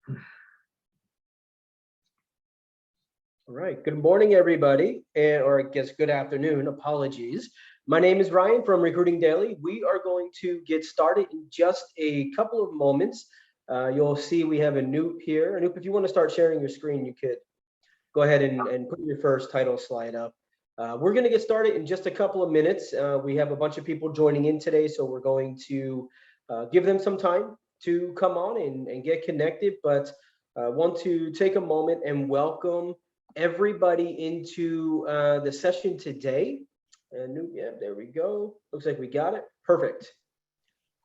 All right. Good morning, everybody, or I guess good afternoon. Apologies. My name is Ryan from Recruiting Daily. We are going to get started in just a couple of moments. You'll see we have Anoop here. Anoop, if you want to start sharing your screen, you could go ahead and put your first title slide up. We're going to get started in just a couple of minutes. We have a bunch of people joining in today, so we're going to give them some time to come on and get connected. But I want to take a moment and welcome everybody into the session today. And yeah, there we go. Looks like we got it. Perfect.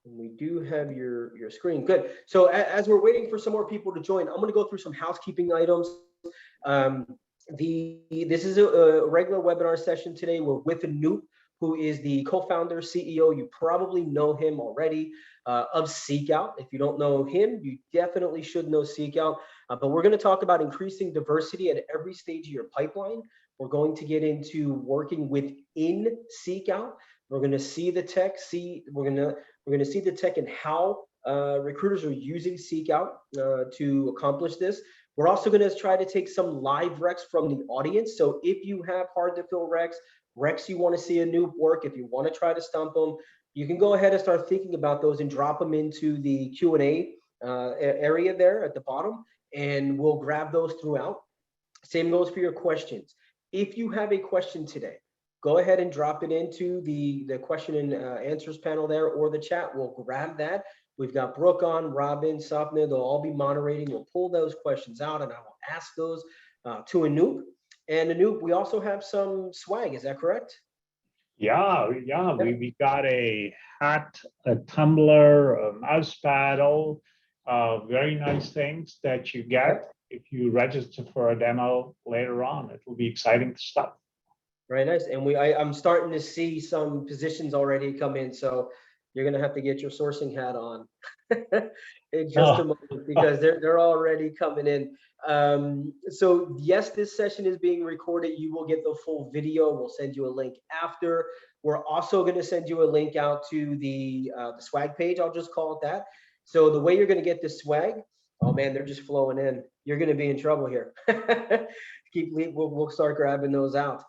And we do have your screen. Good. So as we're waiting for some more people to join, I'm going to go through some housekeeping items. This is a regular webinar session today. We're with Anoop, who is the co-founder, CEO. You probably know him already of SeekOut. If you don't know him, you definitely should know SeekOut. But we're going to talk about increasing diversity at every stage of your pipeline. We're going to get into working within SeekOut. We're going to see the tech. We're going to see the tech and how recruiters are using SeekOut to accomplish this. We're also going to try to take some live recs from the audience. So if you have hard to fill recs you want to see Anoop work, if you want to try to stump them, you can go ahead and start thinking about those and drop them into the Q&A area there at the bottom, and we'll grab those throughout. Same goes for your questions. If you have a question today, go ahead and drop it into the question and answers panel there or the chat. We'll grab that. We've got Brooke on, Robin, Sapna, they'll all be moderating. We'll pull those questions out and I will ask those to Anoop. And Anoop, we also have some swag, is that correct? Yeah. We got a hat, a tumbler, a mouse paddle, very nice things that you get if you register for a demo later on. It will be exciting stuff. Very nice. And I'm starting to see some positions already come in, so you're gonna have to get your sourcing hat on in just a moment because they're already coming in. So yes, this session is being recorded. You will get the full video. We'll send you a link after. We're also going to send you a link out to the swag page. I'll just call it that. So the way you're going to get this swag, oh man, they're just flowing in. You're going to be in trouble here. We'll start grabbing those out.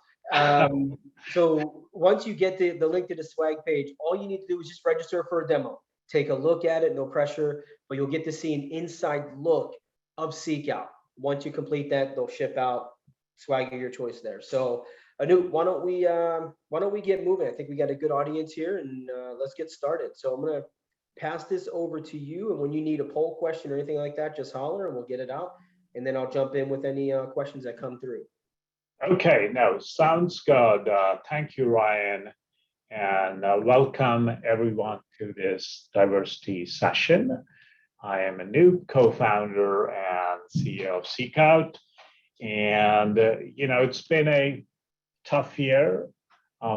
So once you get the link to the swag page, all you need to do is just register for a demo. Take a look at it, no pressure, but you'll get to see an inside look of SeekOut. Once you complete that, they'll ship out swag of your choice there. So Anoop, why don't we get moving? I think we got a good audience here, and let's get started. So I'm gonna pass this over to you, and when you need a poll question or anything like that, just holler and we'll get it out, and then I'll jump in with any questions that come through. Okay, no, sounds good. Thank you, Ryan, and welcome everyone to this diversity session. I am Anoop, co-founder and CEO of SeekOut, and it's been a tough year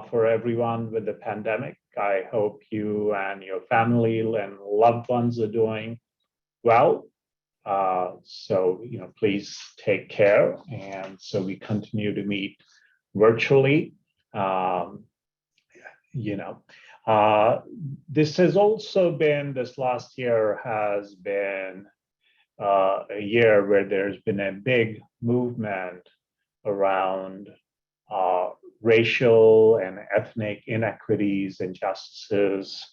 for everyone with the pandemic. I hope you and your family and loved ones are doing well. So please take care. And so we continue to meet virtually. This last year has been a year where there's been a big movement around racial and ethnic inequities, injustices,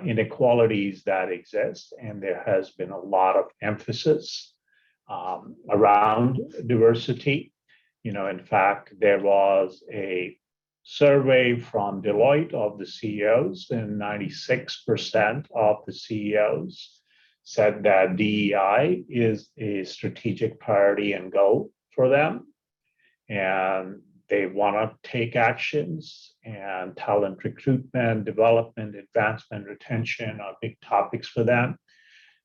inequalities that exist. And there has been a lot of emphasis around diversity. In fact, there was a survey from Deloitte of the CEOs, and 96% of the CEOs said that DEI is a strategic priority and goal for them. And they want to take actions, and talent recruitment, development, advancement, retention are big topics for them.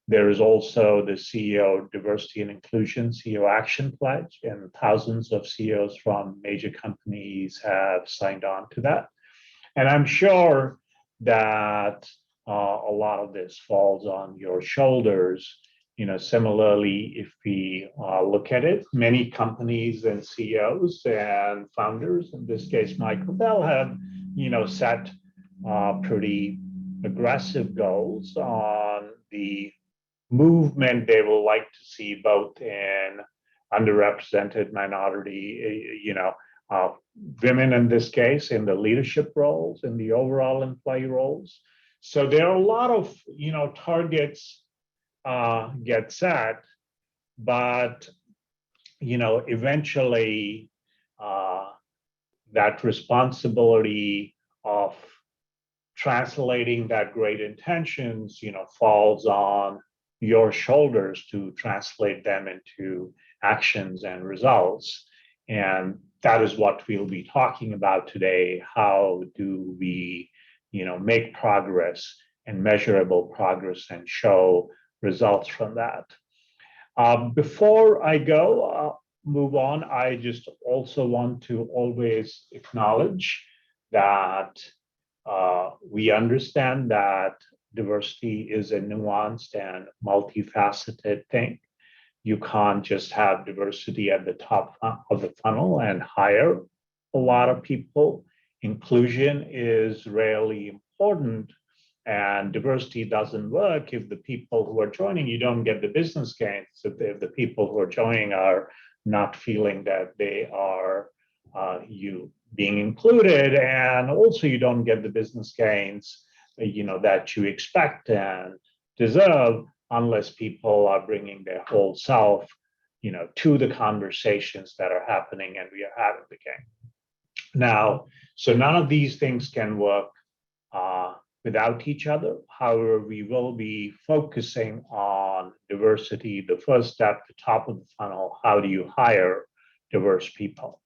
There is also the CEO Diversity and Inclusion CEO Action Pledge, and thousands of CEOs from major companies have signed on to that. And I'm sure that a lot of this falls on your shoulders. Similarly, if we look at it, many companies and CEOs and founders, in this case, Michael Bell, have, set pretty aggressive goals on the movement they will like to see both in underrepresented minority, women in this case, in the leadership roles, in the overall employee roles. So there are a lot of, targets get set, but, eventually that responsibility of translating that great intentions, falls on your shoulders to translate them into actions and results. And that is what we'll be talking about today. How do we, make progress and measurable progress and show results from that? Before I move on, I just also want to always acknowledge that we understand that diversity is a nuanced and multifaceted thing. You can't just have diversity at the top of the funnel and hire a lot of people. Inclusion is really important, and diversity doesn't work if the people who are joining, you don't get the business gains. If the people who are joining are not feeling that they are you being included, and also you don't get the business gains that you expect and deserve unless people are bringing their whole self to the conversations that are happening and we are having the game. Now, so none of these things can work without each other. However, we will be focusing on diversity, the first step, the top of the funnel. How do you hire diverse people?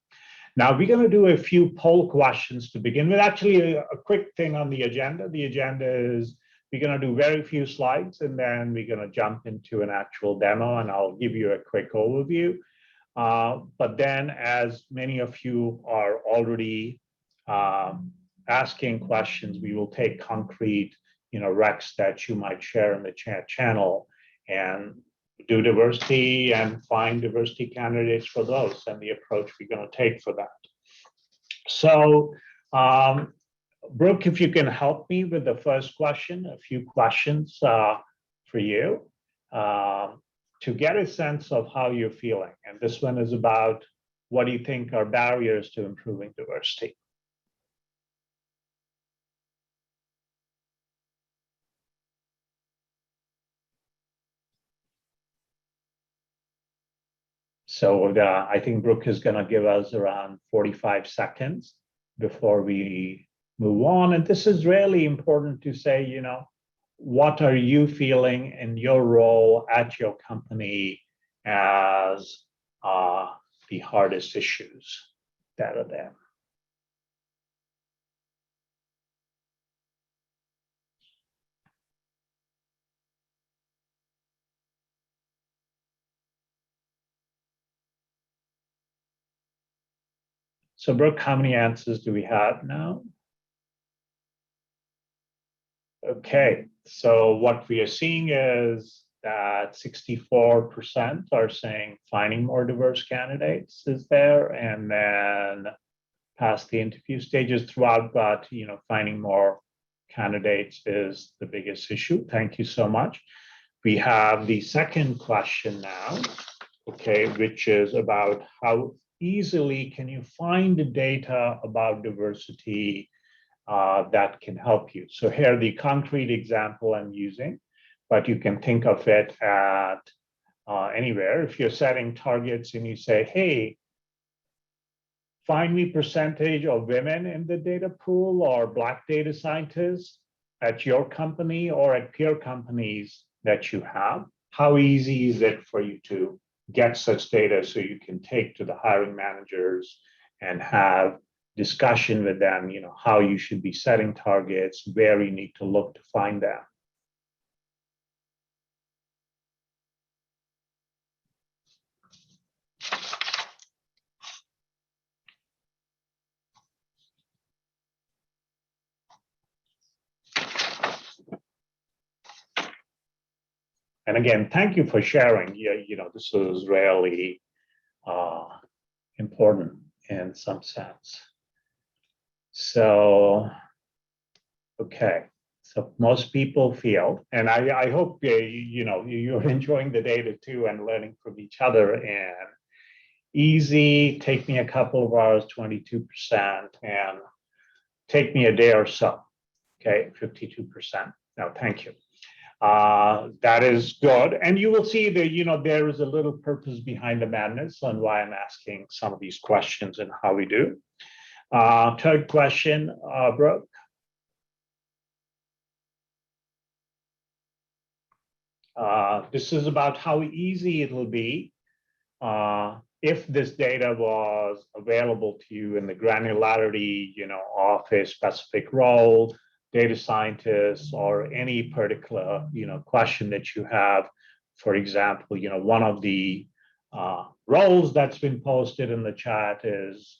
Now, we're going to do a few poll questions to begin with. Actually, a quick thing on the agenda. The agenda is we're going to do very few slides, and then we're going to jump into an actual demo, and I'll give you a quick overview. But then, as many of you are already asking questions, we will take concrete, recs that you might share in the chat channel and do diversity and find diversity candidates for those and the approach we're going to take for that. So, Brooke, if you can help me with the first question, a few questions for you to get a sense of how you're feeling. And this one is about what do you think are barriers to improving diversity? So I think Brooke is going to give us around 45 seconds before we move on. And this is really important to say, what are you feeling in your role at your company as the hardest issues that are there? So, Brooke, how many answers do we have now? Okay, so what we are seeing is that 64% are saying finding more diverse candidates is there, and then past the interview stages throughout, but finding more candidates is the biggest issue. Thank you so much. We have the second question now, okay, which is about how easily can you find data about diversity that can help you. So here, the concrete example I'm using, but you can think of it at anywhere. If you're setting targets and you say, hey, find me percentage of women in the data pool or Black data scientists at your company or at peer companies that you have, how easy is it for you to get such data so you can take to the hiring managers and have discussion with them, how you should be setting targets, where you need to look to find them. And again, thank you for sharing. This is really important in some sense. So, okay. So most people feel, and I hope you're enjoying the data too and learning from each other. And easy, take me a couple of hours, 22%, and take me a day or so. Okay, 52%. No, thank you. That is good. And you will see that, there is a little purpose behind the madness on why I'm asking some of these questions and how we do. Third question, Brooke. This is about how easy it will be if this data was available to you in the granularity, of a specific role, data scientists, or any particular, question that you have. For example, one of the roles that's been posted in the chat is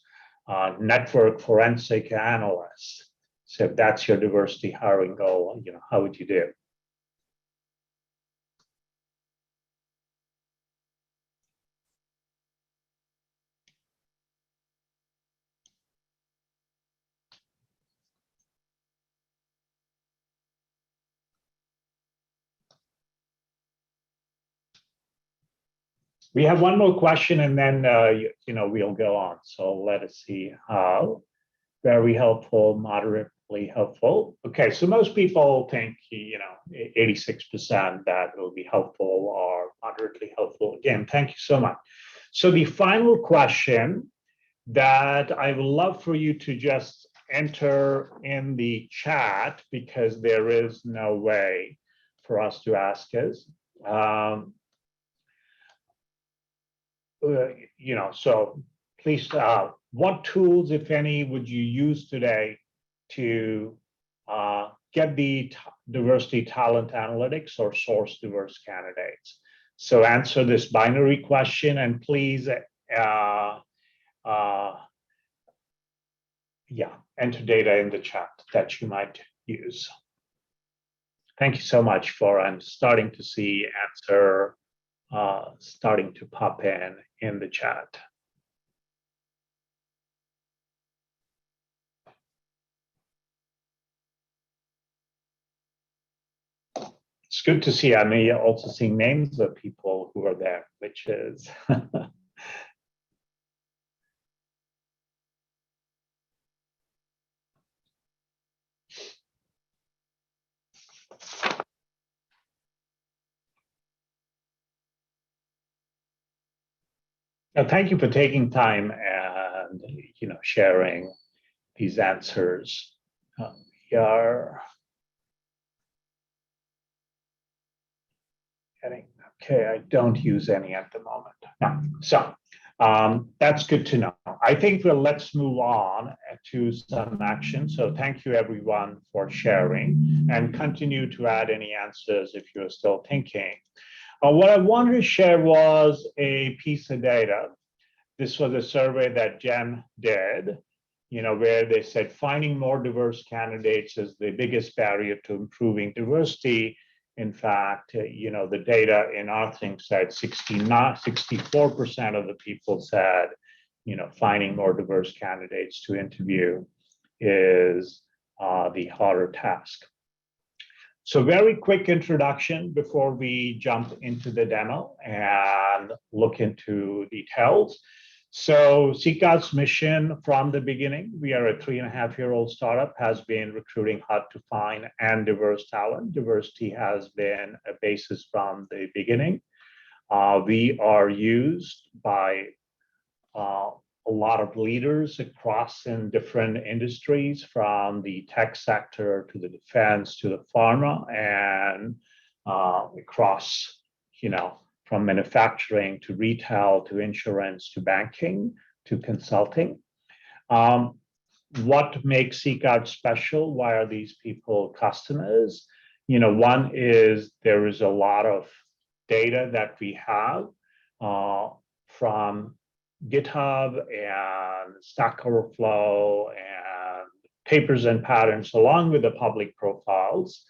network forensic analyst. So if that's your diversity hiring goal, how would you do? We have one more question and then, we'll go on. So let us see how. Very helpful, moderately helpful. Okay, so most people think, 86% that will be helpful or moderately helpful. Again, thank you so much. So the final question that I would love for you to just enter in the chat, because there is no way for us to ask us. So please, what tools, if any, would you use today to get the diversity talent analytics or source diverse candidates? So answer this binary question, and please, enter data in the chat that you might use. Thank you so much I'm starting to see answer starting to pop in the chat. It's good to see. I may also see names of people who are there, which is thank you for taking time and sharing these answers. We are getting okay. I don't use any at the moment. No. So that's good to know. I think let's move on to some action. So thank you everyone for sharing, and continue to add any answers if you're still thinking. What I wanted to share was a piece of data. This was a survey that Jen did, where they said finding more diverse candidates is the biggest barrier to improving diversity. In fact, the data in our thing said 64% of the people said, finding more diverse candidates to interview is the harder task. So very quick introduction before we jump into the demo and look into details. So SeekOut's mission from the beginning, we are a 3.5-year-old startup, has been recruiting hard to find and diverse talent. Diversity has been a basis from the beginning. We are used by a lot of leaders across in different industries, from the tech sector to the defense to the pharma, and across, from manufacturing to retail to insurance to banking to consulting. What makes SeekOut special? Why are these people customers? One is there is a lot of data that we have from GitHub and Stack Overflow and papers and patterns, along with the public profiles.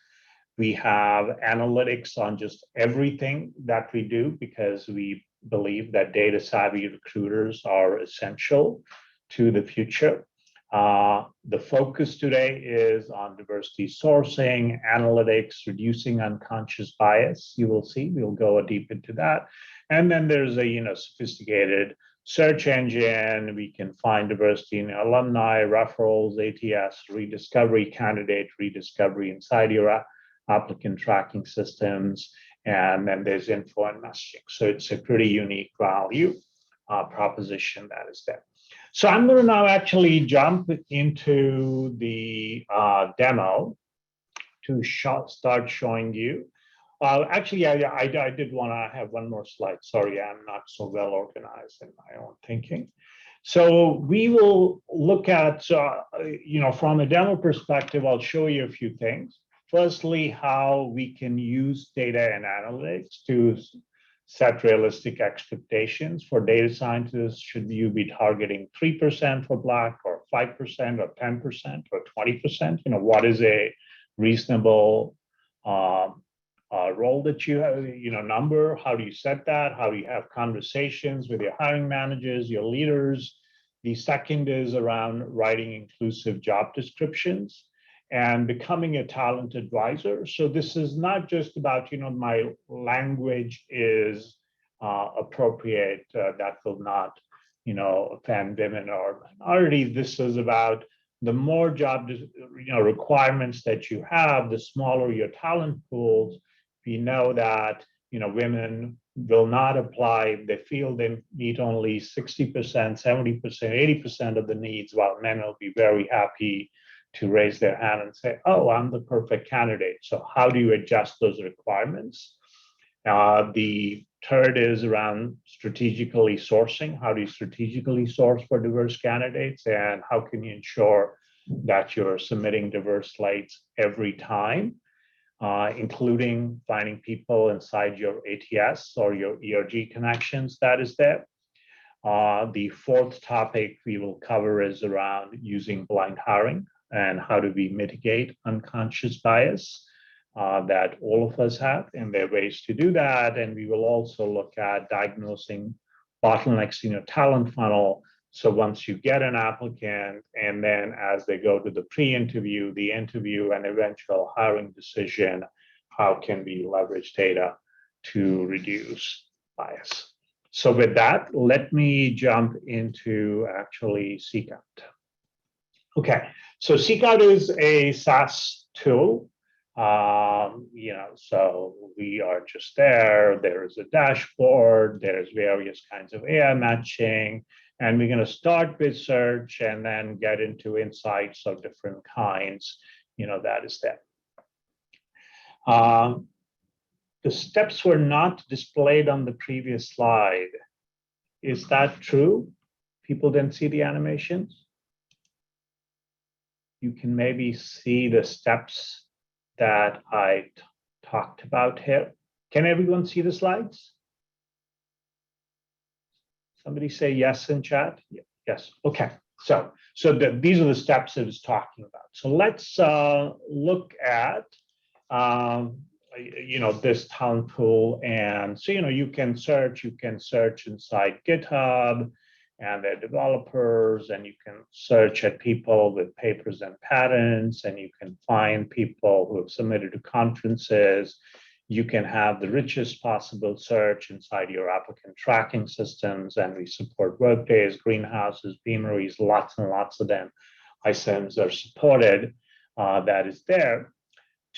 We have analytics on just everything that we do, because we believe that data savvy recruiters are essential to the future. The focus today is on diversity sourcing, analytics, reducing unconscious bias. You will see, we'll go deep into that. And then there's a sophisticated search engine. We can find diversity in alumni, referrals, ATS, rediscovery, candidate rediscovery inside your applicant tracking systems. And then there's info and messaging. So it's a pretty unique value proposition that is there. So I'm going to now actually jump into the demo to start showing you. Actually, I did want to have one more slide. Sorry, I'm not so well organized in my own thinking. So we will look at, from a demo perspective, I'll show you a few things. Firstly, how we can use data and analytics to set realistic expectations for data scientists. Should you be targeting 3% for Black, or 5%, or 10%, or 20%? What is a reasonable role that you have, number? How do you set that? How do you have conversations with your hiring managers, your leaders? The second is around writing inclusive job descriptions and becoming a talent advisor. So this is not just about, my language is appropriate, that will not, offend women or minorities. This is about the more job, requirements that you have, the smaller your talent pools. We know that, women will not apply if they feel they meet only 60%, 70%, 80% of the needs, while men will be very happy to raise their hand and say, oh, I'm the perfect candidate. So how do you adjust those requirements? The third is around strategically sourcing. How do you strategically source for diverse candidates? And how can you ensure that you're submitting diverse slates every time, including finding people inside your ATS or your ERG connections that is there? The fourth topic we will cover is around using blind hiring and how do we mitigate unconscious bias that all of us have, and there are ways to do that. And we will also look at diagnosing bottlenecks in your talent funnel. So once you get an applicant, and then as they go to the pre-interview, the interview, and eventual hiring decision, how can we leverage data to reduce bias? So with that, let me jump into actually SeekOut. Okay, so SeekOut is a SaaS tool. So we are just there. There is a dashboard. There's various kinds of AI matching. And we're going to start with search and then get into insights of different kinds, that is there. The steps were not displayed on the previous slide. Is that true? People didn't see the animations? You can maybe see the steps that I talked about here. Can everyone see the slides? Somebody say yes in chat. Yes. Okay. So these are the steps I was talking about. So let's look at this talent pool, and so you can search inside GitHub and their developers, and you can search at people with papers and patents, and you can find people who have submitted to conferences. You can have the richest possible search inside your applicant tracking systems, and we support Workdays, Greenhouses, Beameries, lots and lots of them. iCIMS are supported, that is there.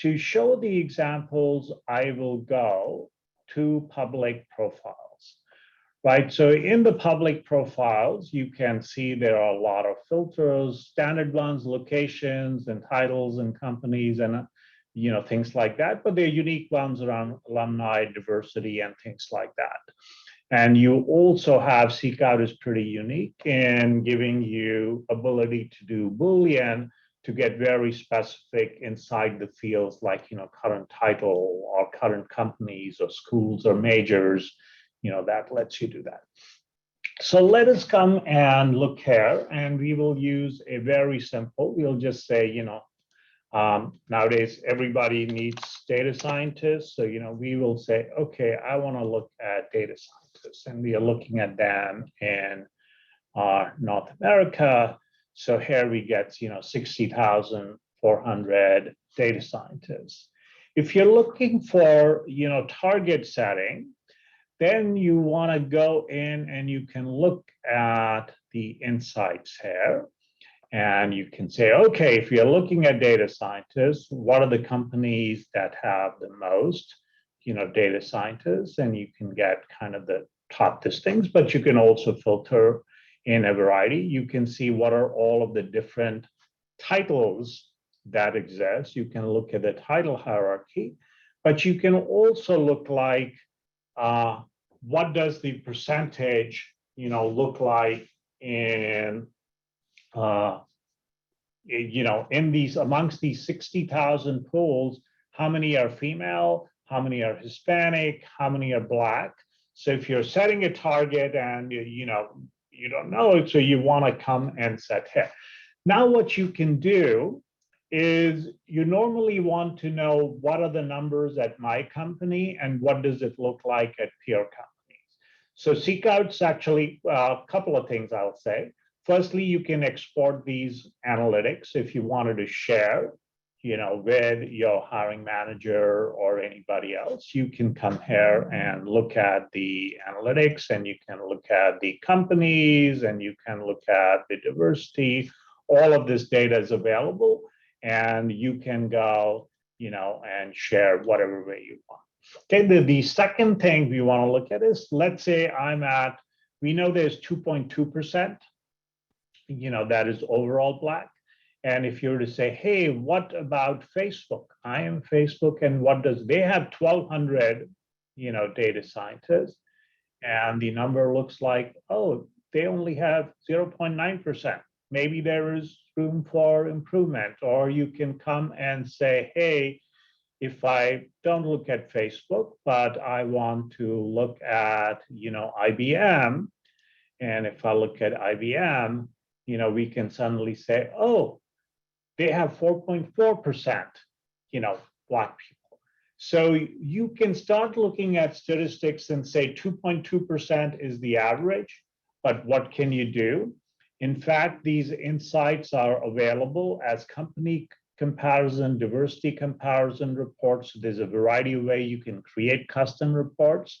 To show the examples, I will go to public profiles. Right, so in the public profiles, you can see there are a lot of filters, standard ones, locations and titles and companies and things like that, but there are unique ones around alumni, diversity, and things like that. And you also have SeekOut is pretty unique in giving you ability to do Boolean to get very specific inside the fields like current title or current companies or schools or majors. That lets you do that. So let us come and look here, and we will use a very simple, we'll just say, nowadays everybody needs data scientists. So, we will say, okay, I want to look at data scientists, and we are looking at them in North America. So here we get, 60,400 data scientists. If you're looking for, target setting, then you want to go in and you can look at the insights here. And you can say, okay, if you're looking at data scientists, what are the companies that have the most, data scientists? And you can get kind of the top listings, but you can also filter in a variety. You can see what are all of the different titles that exist. You can look at the title hierarchy, but you can also look like, what does the percentage, look like in, in these, amongst these 60,000 pools, how many are female, how many are Hispanic, how many are Black? So if you're setting a target and, you don't know it, so you want to come and set here. Now what you can do is you normally want to know what are the numbers at my company and what does it look like at peer companies. So SeekOut's actually a couple of things I'll say. Firstly, you can export these analytics if you wanted to share, with your hiring manager or anybody else. You can come here and look at the analytics, and you can look at the companies, and you can look at the diversity. All of this data is available, and you can go, and share whatever way you want. Okay, the second thing we want to look at is, let's say we know there's 2.2%, that is overall Black. And if you were to say, hey, what about Facebook? I am Facebook, and they have 1,200, data scientists, and the number looks like, oh, they only have 0.9%. Maybe there is room for improvement. Or you can come and say, hey, if I don't look at Facebook, but I want to look at, IBM, and if I look at IBM, we can suddenly say, oh, they have 4.4%, Black people. So you can start looking at statistics and say 2.2% is the average, but what can you do? In fact, these insights are available as company comparison, diversity comparison reports. There's a variety of ways you can create custom reports.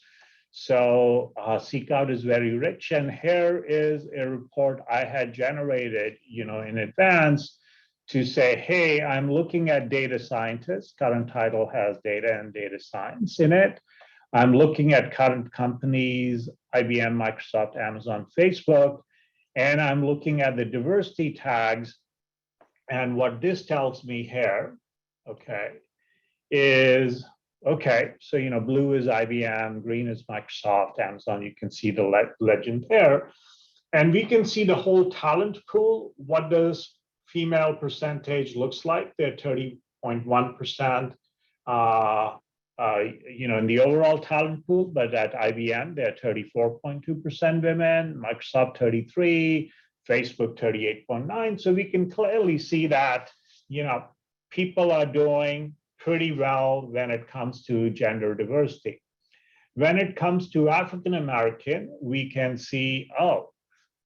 So SeekOut is very rich, and here is a report I had generated, in advance to say, hey, I'm looking at data scientists. Current title has data and data science in it. I'm looking at current companies, IBM, Microsoft, Amazon, Facebook, and I'm looking at the diversity tags. And what this tells me here, okay, is, okay, so, blue is IBM, green is Microsoft, Amazon, you can see the legend there. And we can see the whole talent pool. What does female percentage looks like? They're 30.1%, in the overall talent pool, but at IBM, they're 34.2% women, Microsoft 33, Facebook 38.9. So we can clearly see that, people are doing pretty well when it comes to gender diversity. When it comes to African American, we can see, oh,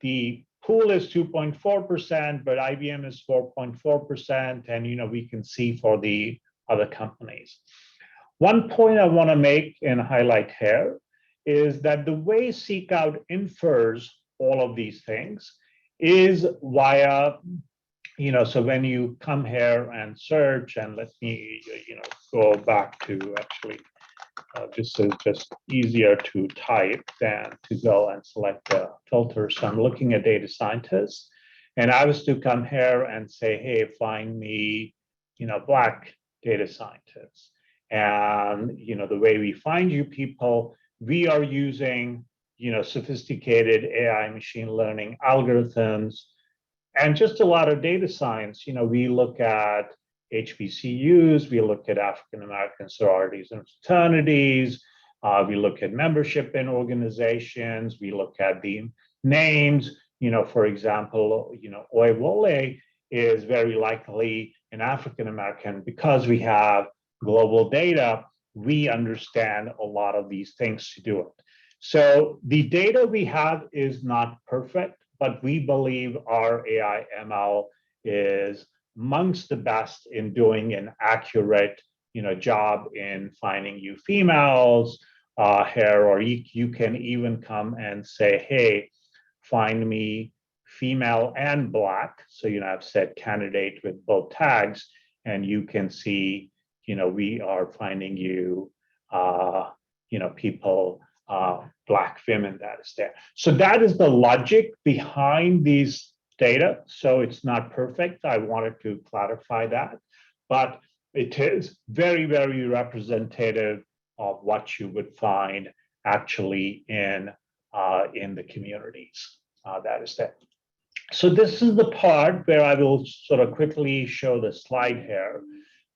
the pool is 2.4%, but IBM is 4.4%, and we can see for the other companies. One point I want to make and highlight here is that the way SeekOut infers all of these things is via, so when you come here and search, and let me, go back to actually, this is just easier to type than to go and select the filter. So I'm looking at data scientists, and I was to come here and say, hey, find me, Black data scientists. And, the way we find you people, we are using, sophisticated AI machine learning algorithms, and just a lot of data science. We look at HBCUs, we look at African American sororities and fraternities, we look at membership in organizations, we look at the names. For example, Oewole is very likely an African American. Because we have global data, we understand a lot of these things to do it. So the data we have is not perfect, but we believe our AI ML is amongst the best in doing an accurate, job in finding you females here, or you can even come and say, hey, find me female and Black. So, I've said candidate with both tags, and you can see, we are finding you, people, Black women that is there. So that is the logic behind these data. So it's not perfect. I wanted to clarify that, but it is very, very representative of what you would find actually in the communities that is there. So this is the part where I will sort of quickly show the slide here.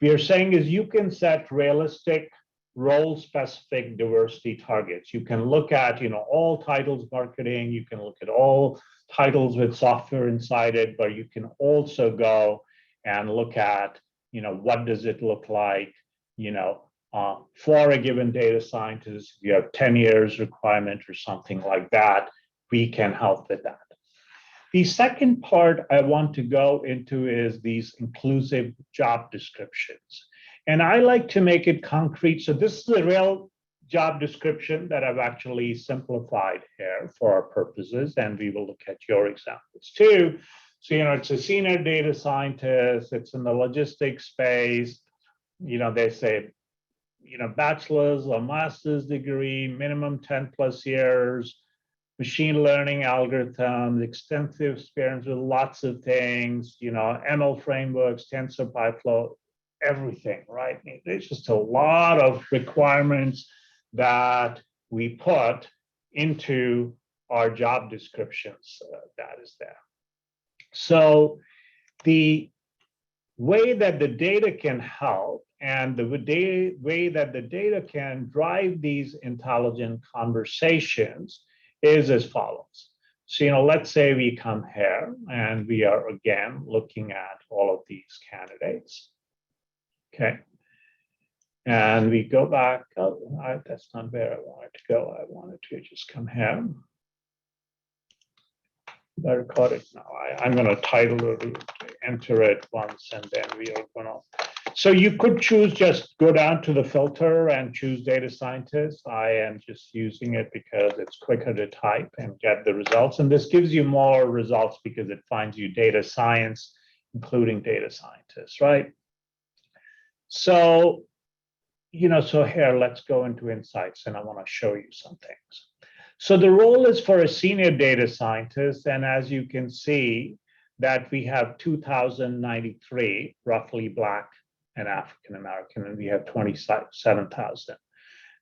We are saying is you can set realistic role-specific diversity targets. You can look at, all titles marketing. You can look at all titles with software inside it, but you can also go and look at, what does it look like, for a given data scientist. If you have 10 years requirement or something like that, we can help with that. The second part I want to go into is these inclusive job descriptions. And I like to make it concrete. So this is a real job description that I've actually simplified here for our purposes, and we will look at your examples too. So, it's a senior data scientist, it's in the logistics space, they say, bachelor's or master's degree, minimum 10 plus years, machine learning algorithms, extensive experience with lots of things, ML frameworks, TensorFlow, PyFlow, everything, right? There's just a lot of requirements that we put into our job descriptions that is there. So the way that the data can help and the way that the data can drive these intelligent conversations is as follows. So, let's say we come here and we are again looking at all of these candidates. Okay. And we go back. Oh, that's not where I wanted to go. I wanted to just come here. I record it now. I'm going to title it, enter it once, and then we are going to. So you could choose, just go down to the filter and choose data scientist. I am just using it because it's quicker to type and get the results. And this gives you more results because it finds you data science, including data scientists, right? So, so here, let's go into insights, and I want to show you some things. So the role is for a senior data scientist, and as you can see that we have 2,093 roughly Black and African American, and we have 27,000.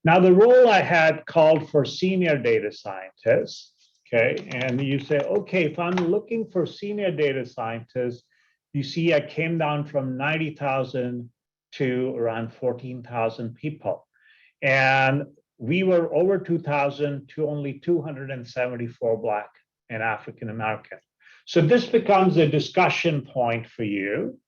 Now the role I had called for senior data scientists, okay, and you say, okay, if I'm looking for senior data scientists, you see I came down from 90,000 to around 14,000 people. And we were over 2,000 to only 274 Black and African American. So this becomes a discussion point for you,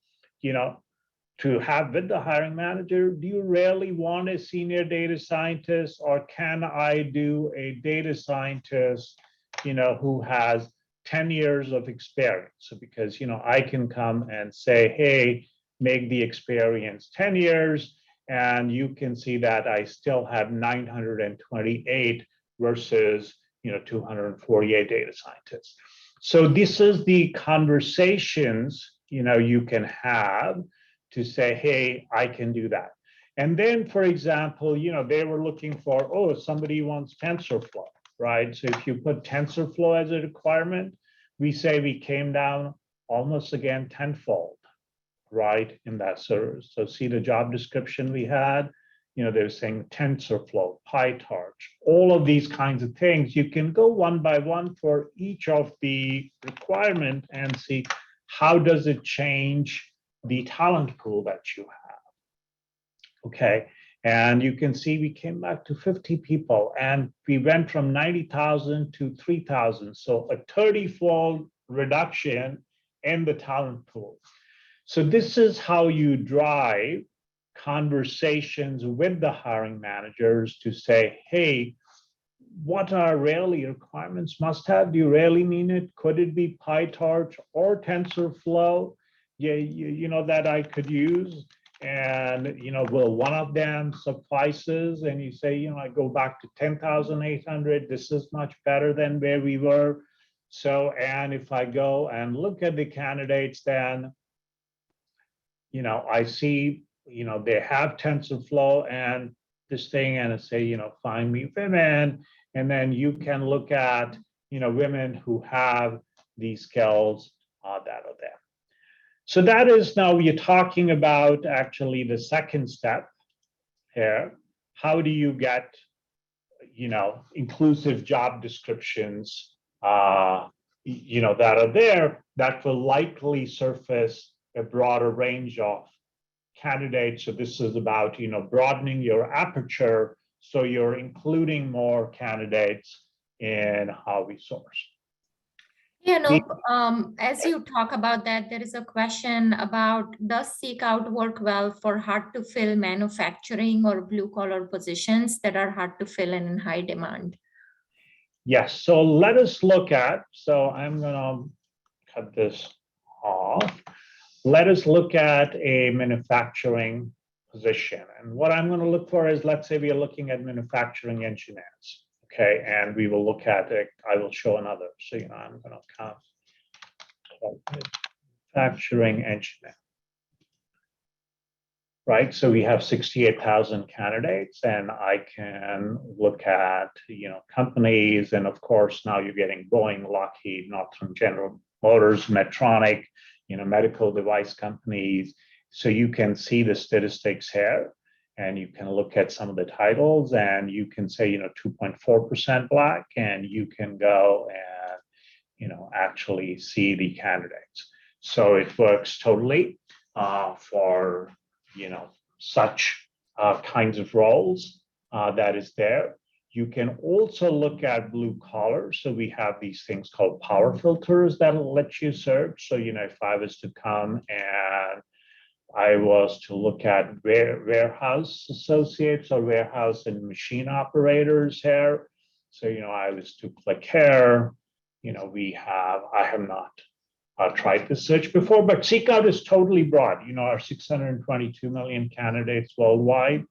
to have with the hiring manager. Do you really want a senior data scientist, or can I do a data scientist, who has 10 years of experience? So because, I can come and say, hey, make the experience 10 years, and you can see that I still have 928 versus 248 data scientists. So this is the conversations you can have to say, hey, I can do that. And then, for example, they were looking for, somebody wants TensorFlow, right? So if you put TensorFlow as a requirement, we say we came down almost again tenfold, right, in that service. So see the job description we had, they're saying TensorFlow, PyTorch, all of these kinds of things. You can go one by one for each of the requirement and see how does it change the talent pool that you have. Okay, and you can see we came back to 50 people, and we went from 90,000 to 3,000. So a 30-fold reduction in the talent pool. So this is how you drive conversations with the hiring managers to say, hey, what are really requirements must have? Do you really mean it? Could it be PyTorch or TensorFlow? Yeah, that I could use. And, will one of them suffices? And you say, I go back to 10,800. This is much better than where we were. So, and if I go and look at the candidates, then, I see, they have TensorFlow and this thing, and I say, find me women. And then you can look at, women who have these skills that are there. So that is now you're talking about actually the second step here. How do you get, inclusive job descriptions, that are there that will likely surface a broader range of candidates. So this is about, broadening your aperture so you're including more candidates in how we source. Yeah, no, as you talk about that, there is a question about, does SeekOut work well for hard to fill manufacturing or blue collar positions that are hard to fill and in high demand? Yes, so let us look at, so I'm gonna cut this off. Let us look at a manufacturing position. And what I'm gonna look for is, let's say we are looking at manufacturing engineers. Okay, and we will look at it. I will show another. So, I'm going to count manufacturing engineer. Right, so we have 68,000 candidates, and I can look at, companies, and of course, now you're getting Boeing, Lockheed, Northrop General Motors, Medtronic, medical device companies. So you can see the statistics here. And you can look at some of the titles, and you can say, 2.4% Black, and you can go and, actually see the candidates. So it works totally for, such kinds of roles that is there. You can also look at blue collar. So we have these things called power filters that'll let you search. So, if I was to come and I was to look at warehouse associates or warehouse and machine operators here. So, I was to click here, I have not tried this search before, but SeekOut is totally broad. Our 622 million candidates worldwide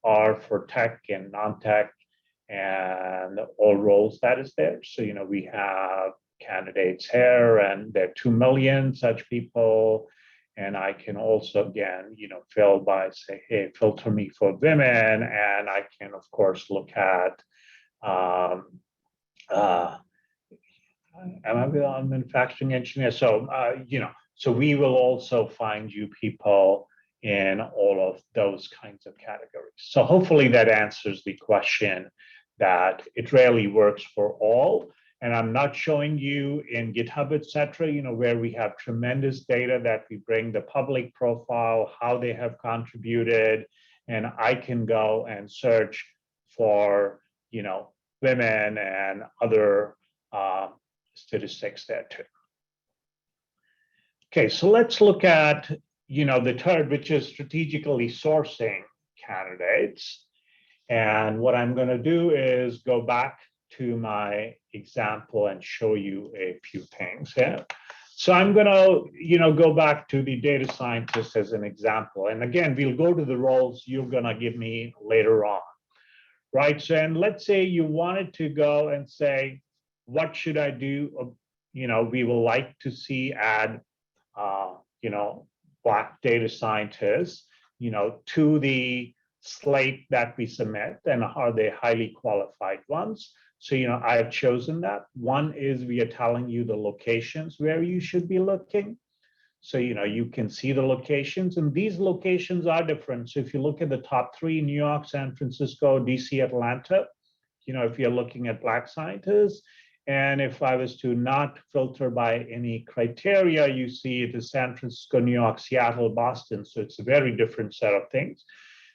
are for tech and non-tech and all roles that is there. So, we have candidates here, and there are 2 million such people. And I can also, again, fill by say, hey, filter me for women. And I can, of course, look at, am I on manufacturing engineer? So, so we will also find you people in all of those kinds of categories. So hopefully that answers the question that it really works for all. And I'm not showing you in GitHub, et cetera, where we have tremendous data that we bring the public profile, how they have contributed, and I can go and search for, women and other statistics there too. Okay, so let's look at, the third, which is strategically sourcing candidates. And what I'm going to do is go back to my example and show you a few things here. So I'm going to, go back to the data scientist as an example. And again, we'll go to the roles you're going to give me later on, right? So, and let's say you wanted to go and say, what should I do? We will like to see add, Black data scientists, to the slate that we submit, and are they highly qualified ones? So, I have chosen that. One is we are telling you the locations where you should be looking. So, you can see the locations, and these locations are different. So if you look at the top 3, New York, San Francisco, DC, Atlanta, if you're looking at Black scientists, and if I was to not filter by any criteria, you see it is San Francisco, New York, Seattle, Boston. So it's a very different set of things.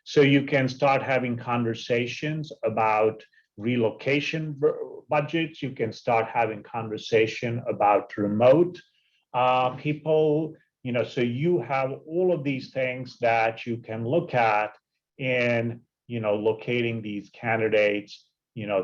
So you can start having conversations about relocation budgets. You can start having conversation about remote people. So you have all of these things that you can look at in, locating these candidates,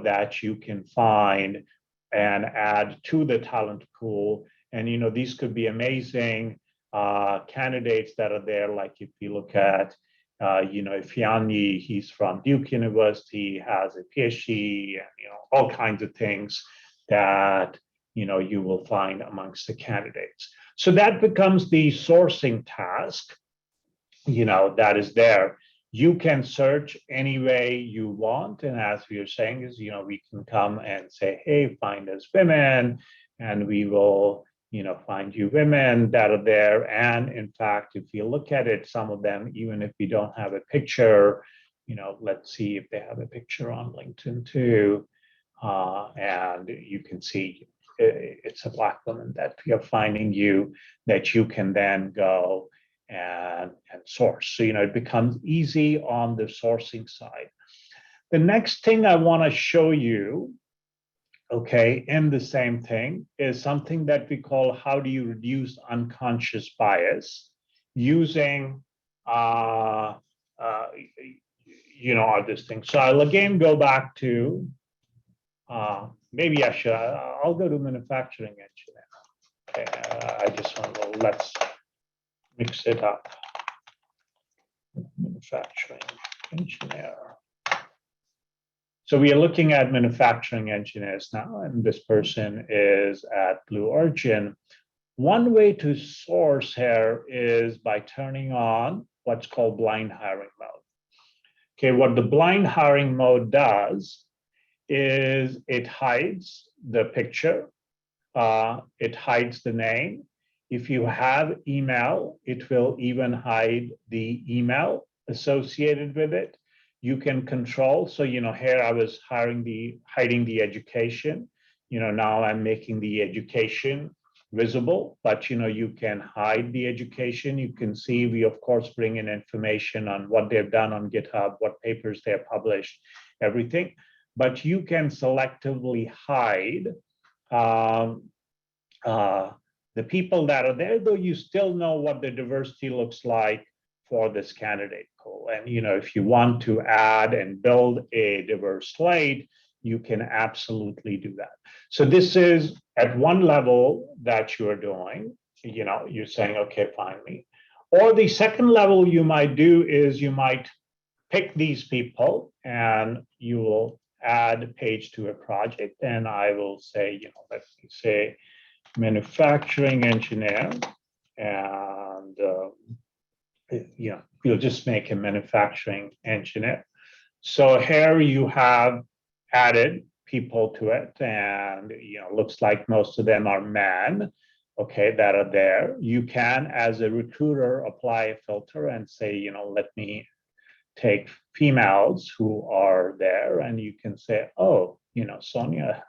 that you can find and add to the talent pool. And, these could be amazing candidates that are there. Like if you look at, Ifeanyi, he's from Duke University, has a PhD, and, all kinds of things that, you will find amongst the candidates. So that becomes the sourcing task, that is there. You can search any way you want. And as we are saying is, we can come and say, hey, find us women, and we will, find you women that are there. And in fact, if you look at it, some of them, even if we don't have a picture, let's see if they have a picture on LinkedIn too. And you can see it's a Black woman that we are finding you, that you can then go and source. So, it becomes easy on the sourcing side. The next thing I want to show you, okay, in the same thing, is something that we call how do you reduce unconscious bias using, this thing. So I'll again go back to, maybe I'll go to manufacturing engineer. Okay, I just want to, let's mix it up. Manufacturing engineer. So we are looking at manufacturing engineers now, and this person is at Blue Origin. One way to source here is by turning on what's called blind hiring mode. Okay, what the blind hiring mode does is it hides the picture, it hides the name. If you have email, it will even hide the email associated with it. You can control. So, here I was hiding the education. Now I'm making the education visible, but, you can hide the education. You can see, we of course bring in information on what they've done on GitHub, what papers they have published, everything. But you can selectively hide the people that are there, though you still know what the diversity looks like for this candidate pool. And, if you want to add and build a diverse slate, you can absolutely do that. So this is at one level that you're doing, you're saying, okay, find me. Or the second level you might do is you might pick these people and you will add a page to a project. And I will say, let me say, manufacturing engineer, and you'll just make a manufacturing engineer. So here you have added people to it, and looks like most of them are men, okay, that are there. You can, as a recruiter, apply a filter and say, let me take females who are there, and you can say, oh, Sonia,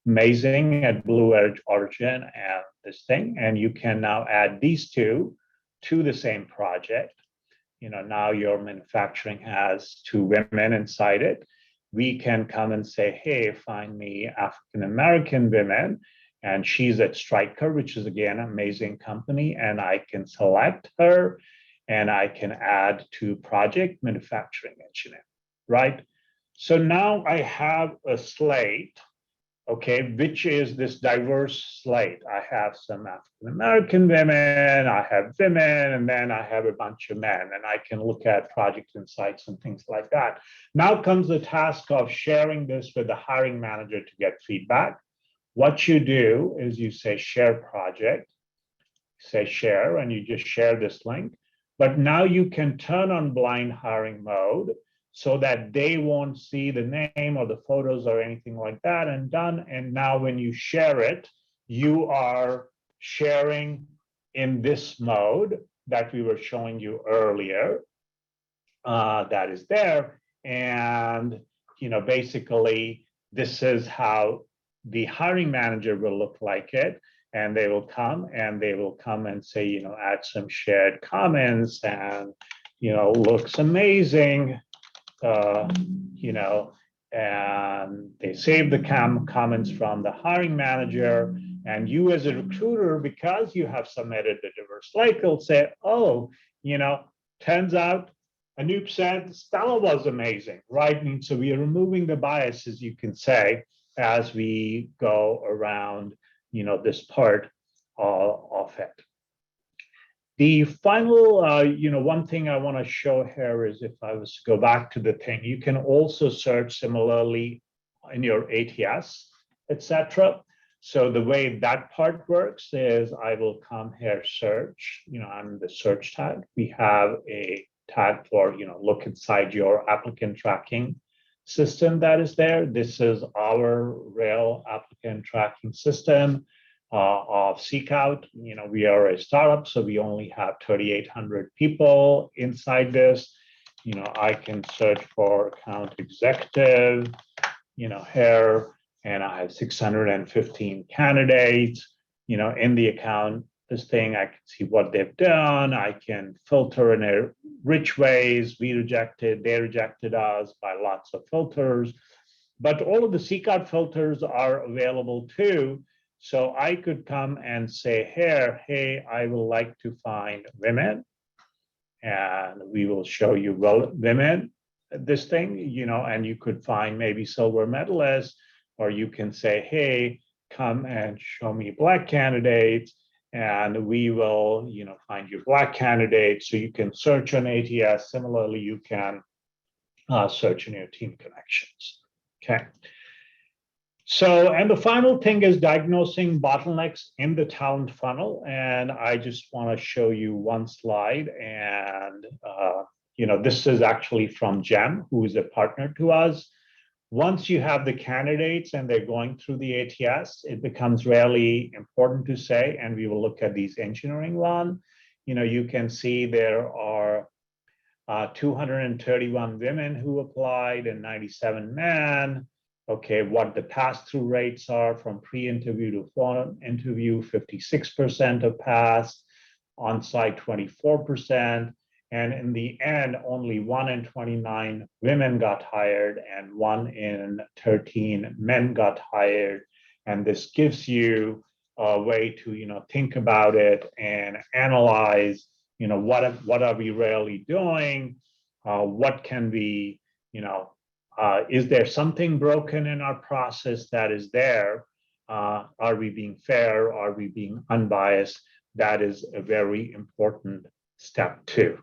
amazing at Blue Origin and this thing, and you can now add these two to the same project. Now your manufacturing has 2 women inside it. We can come and say, hey, find me African-American women, and she's at Stryker, which is again an amazing company, and I can select her and I can add to project manufacturing engineer, right? So now I have a slate, okay, which is this diverse slate. I have some African-American women, I have women, and then I have a bunch of men, and I can look at project insights and things like that. Now comes the task of sharing this with the hiring manager to get feedback. What you do is you say share project, say share, and you just share this link. But now you can turn on blind hiring mode so that they won't see the name or the photos or anything like that, and done. And now when you share it, you are sharing in this mode that we were showing you earlier, that is there. And, basically this is how the hiring manager will look like it. And they will come and say, add some shared comments, and, looks amazing. And they save the comments from the hiring manager, and you as a recruiter, because you have submitted the diverse slate, will say, oh, turns out, Anoop said, Stella was amazing, right? I mean, so we are removing the biases, you can say, as we go around, this part of it. The final, one thing I want to show here is if I was to go back to the thing, you can also search similarly in your ATS, etc. So the way that part works is I will come here, search, I'm the search tag. We have a tag for, look inside your applicant tracking system that is there. This is our real applicant tracking system of SeekOut. We are a startup, so we only have 3,800 people inside this. I can search for account executive, here, and I have 615 candidates, in the account. This thing, I can see what they've done. I can filter in a rich ways. We rejected, they rejected us by lots of filters. But all of the SeekOut filters are available too. So I could come and say here, hey, I would like to find women. And we will show you women, this thing, and you could find maybe silver medalists, or you can say, hey, come and show me Black candidates. And we will, find you Black candidates. So you can search on ATS. Similarly, you can search in your team connections. Okay. So, and the final thing is diagnosing bottlenecks in the talent funnel. And I just want to show you one slide. And, this is actually from Gem, who is a partner to us. Once you have the candidates and they're going through the ATS, it becomes really important to say, and we will look at these engineering one. You can see there are 231 women who applied and 97 men. Okay, what the pass-through rates are from pre-interview to phone interview, 56% have passed, on-site 24%. And in the end, only 1 in 29 women got hired and 1 in 13 men got hired. And this gives you a way to, think about it and analyze, what are we really doing? What can we, is there something broken in our process that is there? Are we being fair? Are we being unbiased? That is a very important step too.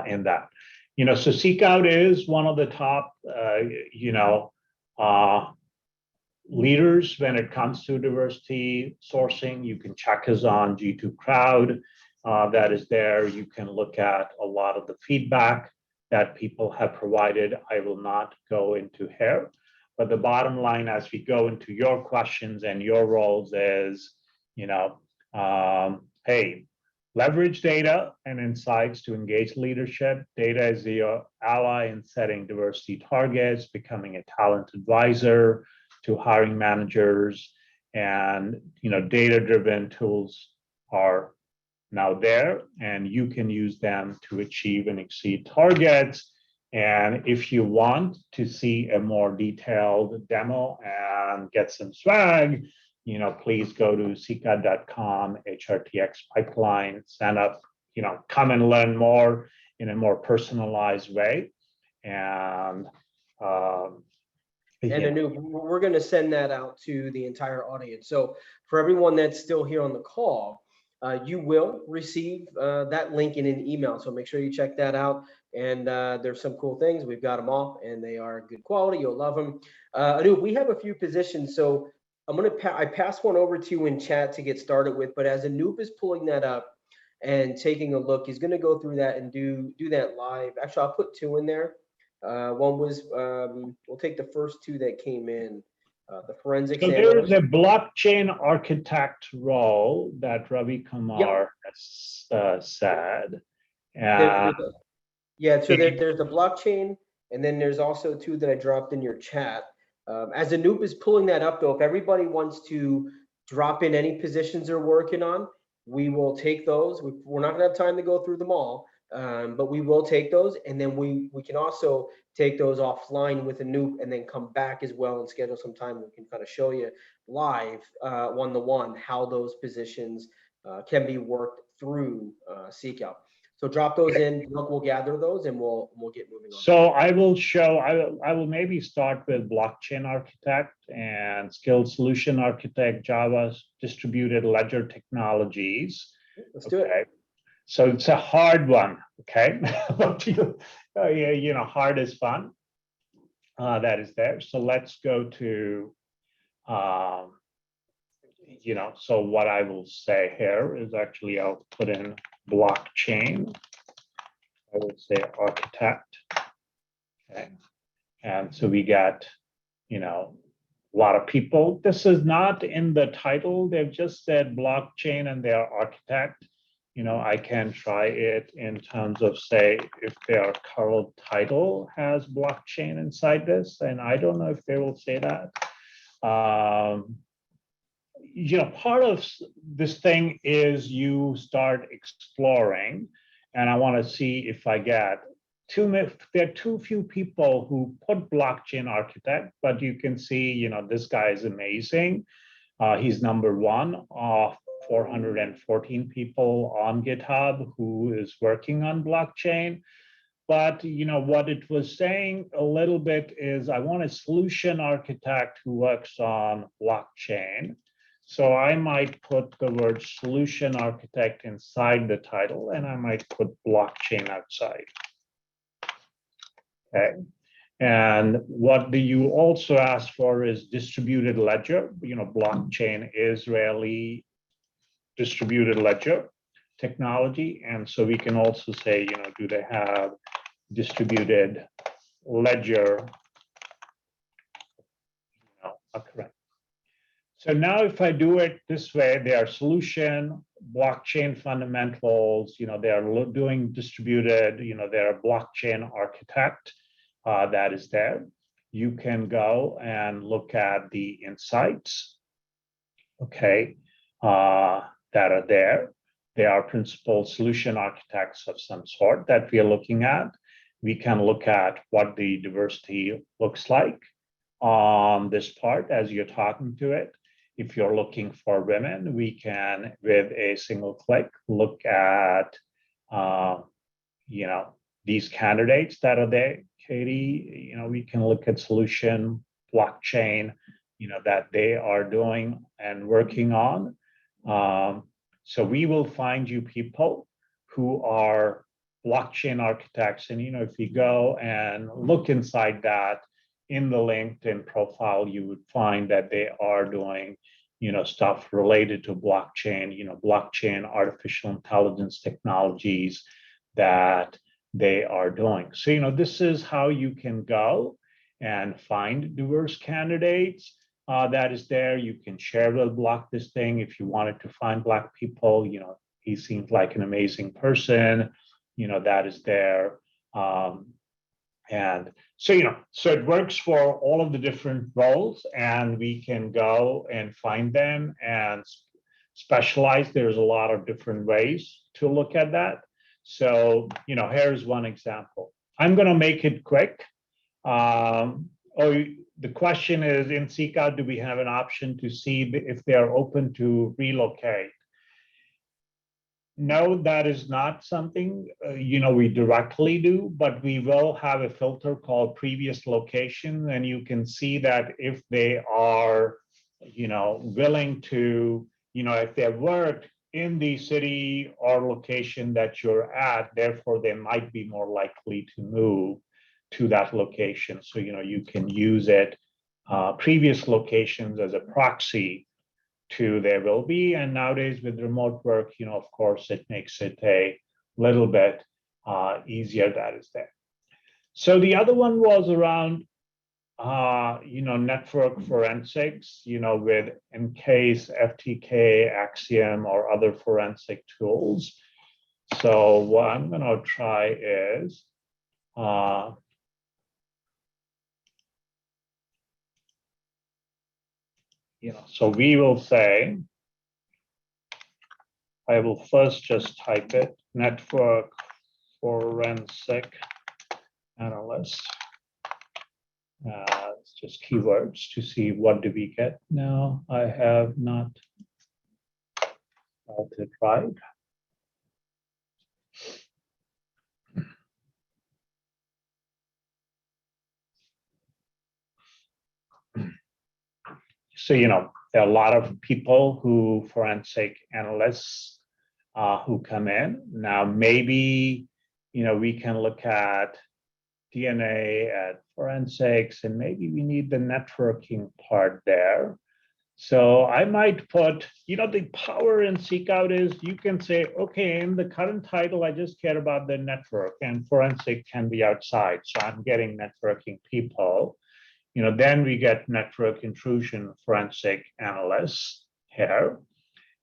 In that, so SeekOut is one of the top, leaders when it comes to diversity sourcing. You can check us on G2 Crowd, that is there. You can look at a lot of the feedback that people have provided. I will not go into here, but the bottom line as we go into your questions and your roles is, hey, leverage data and insights to engage leadership. Data is your ally in setting diversity targets, becoming a talent advisor to hiring managers, and data-driven tools are now there, and you can use them to achieve and exceed targets. And if you want to see a more detailed demo and get some swag, please go to seekout.com, HRTX pipeline, sign up, come and learn more in a more personalized way. And Anoop, we're going to send that out to the entire audience. So for everyone that's still here on the call, you will receive that link in an email. So make sure you check that out. And there's some cool things. We've got them all, and they are good quality. You'll love them. Anoop, we have a few positions. So I pass one over to you in chat to get started with. But as Anoop is pulling that up and taking a look, he's going to go through that and do that live. Actually, I'll put 2 in there. One was, we'll take the first 2 that came in. The forensics analyst. There is a blockchain architect role that Ravi Kumar has said. Yeah, so there's the blockchain, and then there's also 2 that I dropped in your chat. As Anoop is pulling that up, though, if everybody wants to drop in any positions they're working on, we will take those. We're not gonna have time to go through them all, but we will take those, and then we can also take those offline with Anoop and then come back as well and schedule some time. We can kind of show you live, one-to-one, how those positions can be worked through SeekOut. So drop those in, we'll gather those and we'll get moving on. So I will maybe start with blockchain architect and skilled solution architect, Java distributed ledger technologies. Let's do it. So it's a hard one, okay? Hard is fun. That is there. So let's go to, so what I will say here is actually I'll put in blockchain. I would say architect. Okay. And so we got, a lot of people. This is not in the title. They've just said blockchain and they're architect. I can try it in terms of, say, if their current title has blockchain inside this, and I don't know if they will say that. Part of this thing is you start exploring, and I want to see if I get there are too few people who put blockchain architect, but you can see, this guy is amazing. He's number one of 414 people on GitHub who is working on blockchain. But what it was saying a little bit is I want a solution architect who works on blockchain. So I might put the word solution architect inside the title, and I might put blockchain outside. Okay. And what you also ask for is distributed ledger. Blockchain is really distributed ledger technology. And so we can also say, do they have distributed ledger? Correct. So now if I do it this way, they are solution, blockchain fundamentals, they are doing distributed, they're a blockchain architect that is there. You can go and look at the insights, okay, that are there. They are principal solution architects of some sort that we are looking at. We can look at what the diversity looks like on this part as you're talking to it. If you're looking for women, we can, with a single click, look at, these candidates that are there. Katie, we can look at solution, blockchain, that they are doing and working on. So we will find you people who are blockchain architects. And, if you go and look inside that, in the LinkedIn profile, you would find that they are doing, stuff related to blockchain, blockchain, artificial intelligence technologies that they are doing. So, this is how you can go and find diverse candidates. That is there. You can share the block this thing if you wanted to find Black people. He seems like an amazing person. That is there. And so, so it works for all of the different roles, and we can go and find them and specialize. There's a lot of different ways to look at that. So, here's one example. I'm going to make it quick. The question is, in SeekOut, do we have an option to see if they are open to relocate? No, that is not something, we directly do, but we will have a filter called previous location, and you can see that if they are, willing to, if they work in the city or location that you're at, therefore they might be more likely to move to that location. So, you can use it, previous locations as a proxy to there will be. And nowadays with remote work, of course, it makes it a little bit easier that is there. So the other one was around, network forensics, with Encase, FTK, Axiom, or other forensic tools. So what I'm going to try is, so we will say, I will first just type it, network forensic analyst. It's just keywords to see what do we get. No, I have not spelled it right. So, there are a lot of people forensic analysts who come in. Now, maybe, we can look at DNA, at forensics, and maybe we need the networking part there. So I might put, the power in SeekOut is you can say, okay, in the current title, I just care about the network, and forensic can be outside. So I'm getting networking people. Then we get network intrusion forensic analysts here.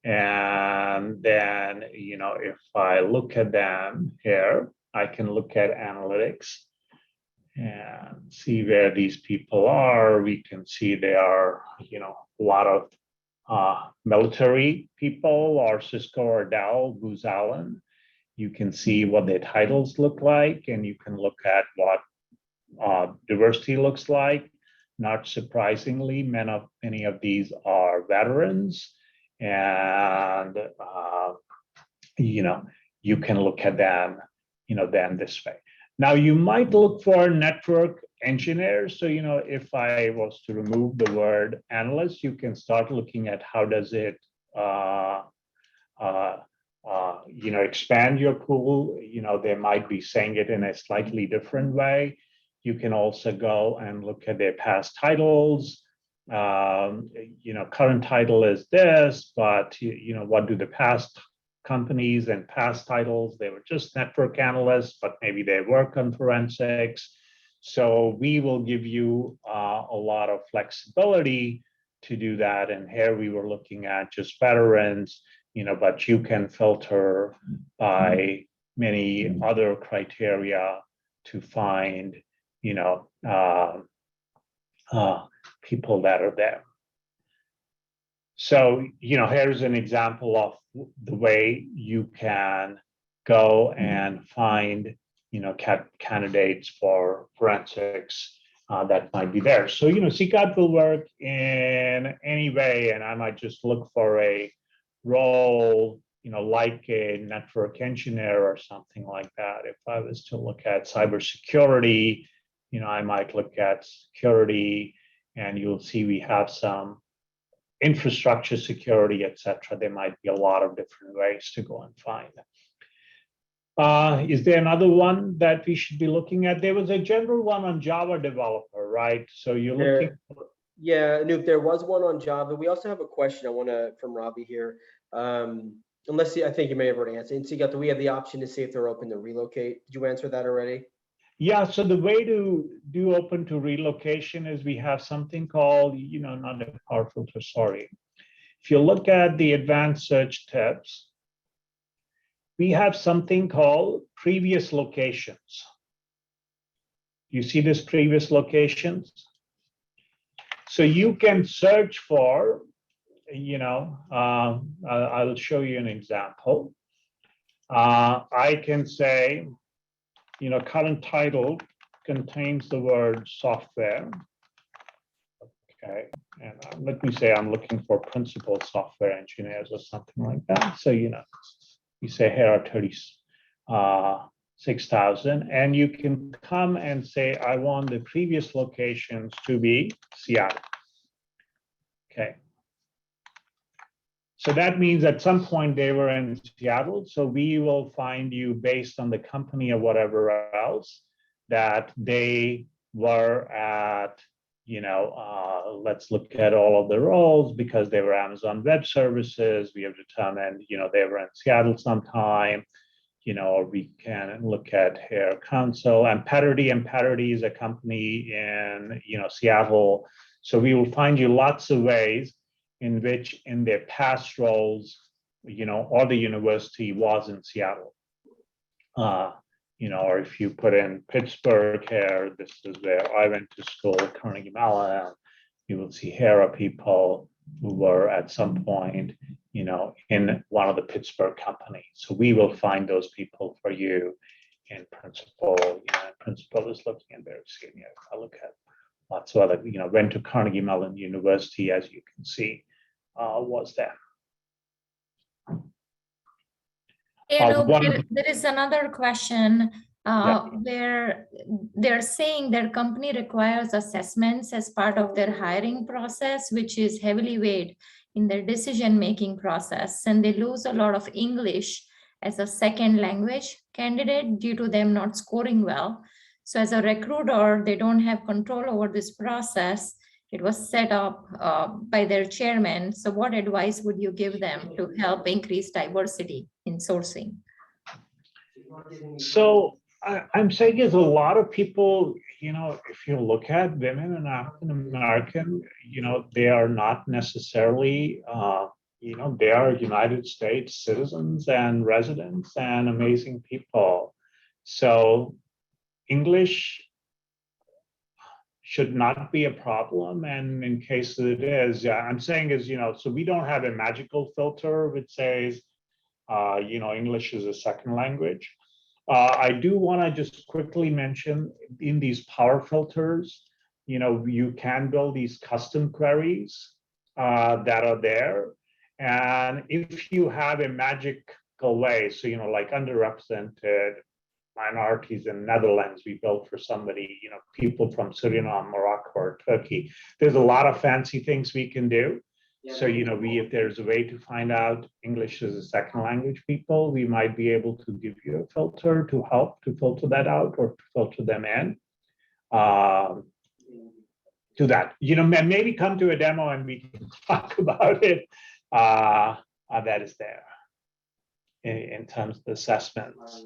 And then, if I look at them here, I can look at analytics and see where these people are. We can see they are, a lot of military people, or Cisco or Dell, Booz Allen. You can see what their titles look like, and you can look at what diversity looks like. Not surprisingly, many of these are veterans, and you can look at them, then this way. Now, you might look for network engineers. So, if I was to remove the word analyst, you can start looking at how does it, expand your pool. They might be saying it in a slightly different way. You can also go and look at their past titles. Current title is this, but, what do the past companies and past titles? They were just network analysts, but maybe they work on forensics. So we will give you a lot of flexibility to do that. And here we were looking at just veterans, but you can filter by many other criteria to find, people that are there. So, here's an example of the way you can go and find, candidates for forensics that might be there. So, SeekOut will work in any way, and I might just look for a role, like a network engineer or something like that. If I was to look at cybersecurity, I might look at security, and you'll see we have some infrastructure security, etc. There might be a lot of different ways to go and find them. Is there another one that we should be looking at? There was a general one on Java developer, right? So you're looking for... Yeah, Anoop, there was one on Java. We also have a question from Robbie here. Unless I think you may have already answered. In SeekOut, do we have the option to see if they're open to relocate? Did you answer that already? Yeah, so the way to do open to relocation is we have something called, not a power filter, sorry. If you look at the advanced search tips, we have something called previous locations. You see this previous locations? So you can search for, I'll show you an example. I can say, current title contains the word software. Okay, and let me say I'm looking for principal software engineers or something like that. So, you say here are 36,000, and you can come and say, I want the previous locations to be Seattle. Okay. So that means at some point they were in Seattle. So we will find you based on the company or whatever else that they were at, let's look at all of the roles because they were Amazon Web Services. We have determined, they were in Seattle sometime, or we can look at here Council and Parity is a company in, Seattle. So we will find you lots of ways in which in their past roles, or the university was in Seattle. Or if you put in Pittsburgh here, this is where I went to school, Carnegie Mellon, you will see here are people who were at some point, in one of the Pittsburgh companies. So we will find those people for you in Principal. Principal is looking at very senior. I look at lots of other, went to Carnegie Mellon University, as you can see. Was there. There is another question where they're saying their company requires assessments as part of their hiring process, which is heavily weighed in their decision-making process. And they lose a lot of English as a second language candidate due to them not scoring well. So as a recruiter, they don't have control over this process. It was set up by their chairman. So what advice would you give them to help increase diversity in sourcing? So I'm saying is a lot of people, if you look at women and African American, they are not necessarily, they are United States citizens and residents and amazing people. So English should not be a problem. And in case it is, I'm saying is, so we don't have a magical filter which says, English is a second language. I do want to just quickly mention in these power filters, you can build these custom queries that are there. And if you have a magical way, so, like underrepresented minorities in Netherlands, we built for somebody, people from Suriname, Morocco, or Turkey. There's a lot of fancy things we can do. So, if there's a way to find out English as a second language people, we might be able to give you a filter to help to filter that out or to filter them in. To that, maybe come to a demo and we can talk about it. That is there in terms of the assessments.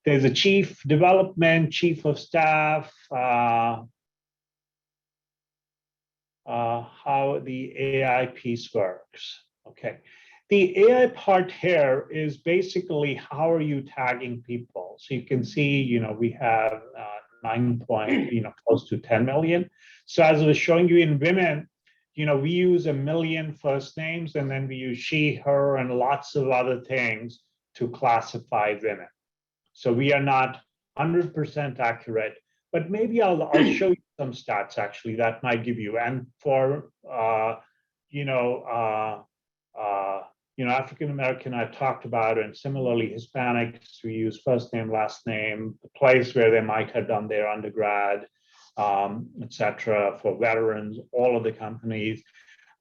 There's a chief development, chief of staff, how the AI piece works. Okay. The AI part here is basically how are you tagging people? So you can see, we have close to 10 million. So as I was showing you in women, we use 1 million first names and then we use she, her, and lots of other things to classify women. So we are not 100% accurate, but maybe I'll show you some stats actually that might give you. And for African American, I've talked about, and similarly Hispanics, we use first name, last name, the place where they might have done their undergrad, etc. For veterans, all of the companies.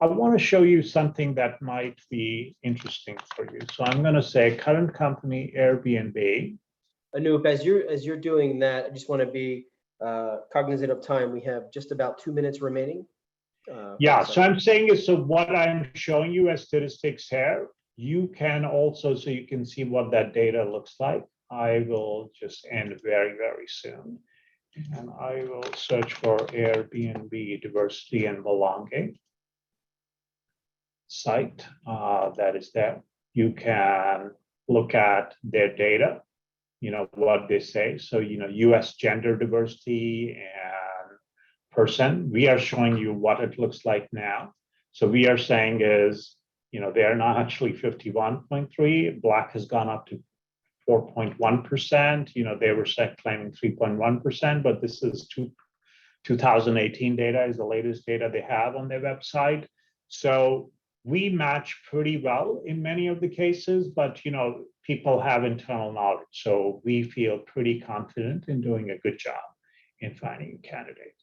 I want to show you something that might be interesting for you. So I'm going to say current company Airbnb. Anoop, as you're doing that, I just want to be cognizant of time. We have just about 2 minutes remaining. Yeah, so I'm saying is, so what I'm showing you as statistics here, you can also, so you can see what that data looks like. I will just end very, very soon. And I will search for Airbnb diversity and belonging site that is there. You can look at their data, what they say. So, US gender diversity and person, we are showing you what it looks like now. So we are saying is, they're not actually 51.3, Black has gone up to 4.1%. They were claiming 3.1%, but this is 2018 data is the latest data they have on their website. So we match pretty well in many of the cases, but people have internal knowledge. So we feel pretty confident in doing a good job in finding a candidate.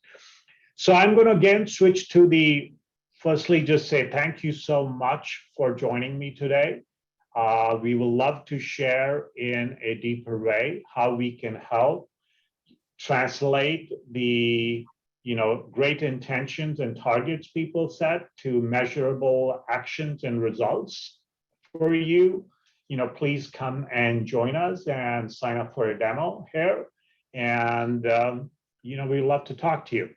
So I'm going to again switch to firstly, just say thank you so much for joining me today. We will love to share in a deeper way how we can help translate the great intentions and targets people set to measurable actions and results for you. Please come and join us and sign up for a demo here. And, we'd love to talk to you.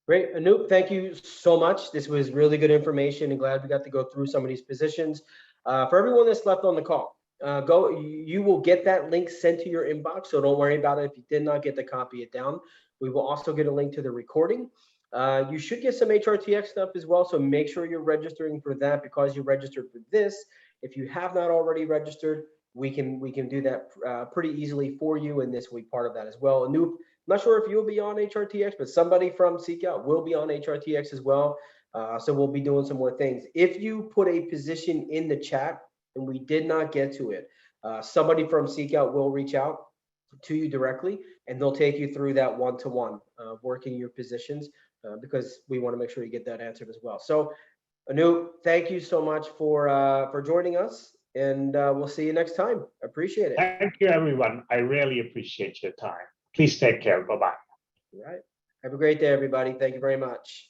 Great. Anoop, thank you so much. This was really good information and glad we got to go through some of these positions. For everyone that's left on the call, you will get that link sent to your inbox. So don't worry about it. If you did not get to copy it down, we will also get a link to the recording. You should get some HRTX stuff as well. So make sure you're registering for that because you registered for this. If you have not already registered, we can do that pretty easily for you. And this will be part of that as well. Anoop, I'm not sure if you'll be on HRTX, but somebody from SeekOut will be on HRTX as well. So we'll be doing some more things. If you put a position in the chat and we did not get to it, somebody from SeekOut will reach out to you directly, and they'll take you through that one-to-one working your positions because we want to make sure you get that answered as well. So Anoop, thank you so much for joining us, and we'll see you next time. I appreciate it. Thank you, everyone. I really appreciate your time. Please take care. Bye-bye. All right. Have a great day, everybody. Thank you very much.